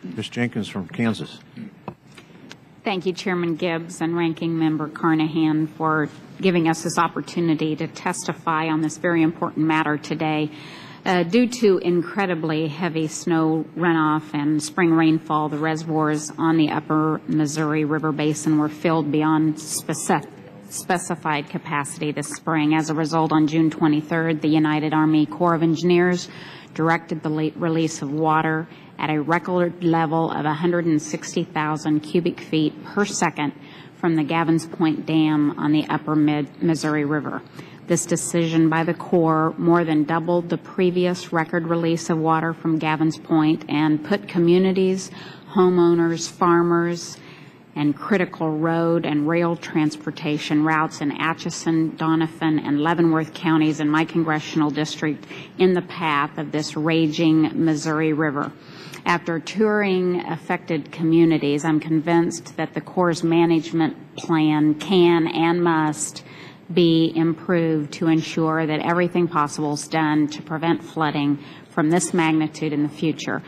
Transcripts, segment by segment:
Ms. Jenkins from Kansas. Thank you, Chairman Gibbs and Ranking Member Carnahan, for giving us this opportunity to testify on this very important matter today. Due to incredibly heavy snow runoff and spring rainfall, the reservoirs on the upper Missouri River Basin were filled beyond specified capacity this spring. As a result, on June 23rd, the United Army Corps of Engineers directed the release of water at a record level of 160,000 cubic feet per second from the Gavins Point Dam on the upper Missouri River. This decision by the Corps more than doubled the previous record release of water from Gavins Point and put communities, homeowners, farmers, and critical road and rail transportation routes in Atchison, Doniphan, and Leavenworth counties in my congressional district in the path of this raging Missouri River. After touring affected communities, I'm convinced that the Corps' management plan can and must be improved to ensure that everything possible is done to prevent flooding from this magnitude in the future.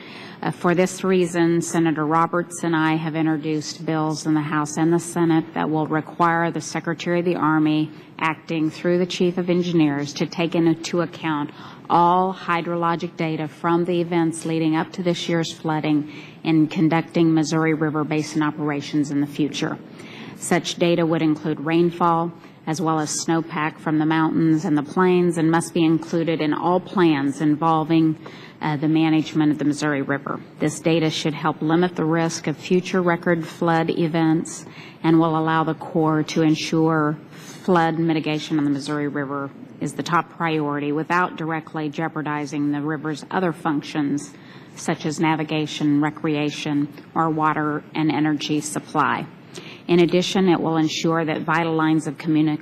For this reason, Senator Roberts and I have introduced bills in the House and the Senate that will require the Secretary of the Army, acting through the Chief of Engineers, to take into account all hydrologic data from the events leading up to this year's flooding in conducting Missouri River Basin operations in the future. Such data would include rainfall, as well as snowpack from the mountains and the plains, and must be included in all plans involving the management of the Missouri River. This data should help limit the risk of future record flood events and will allow the Corps to ensure flood mitigation on the Missouri River is the top priority without directly jeopardizing the river's other functions, such as navigation, recreation, or water and energy supply. In addition, it will ensure that vital lines of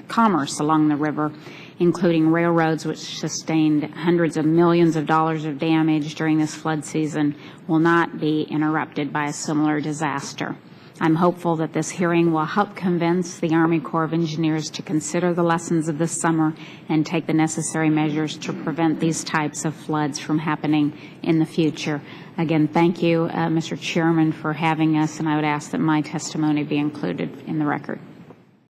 commerce along the river, including railroads which sustained hundreds of millions of dollars of damage during this flood season, will not be interrupted by a similar disaster. I'm hopeful that this hearing will help convince the Army Corps of Engineers to consider the lessons of this summer and take the necessary measures to prevent these types of floods from happening in the future. Again, thank you, Mr. Chairman, for having us, and I would ask that my testimony be included in the record.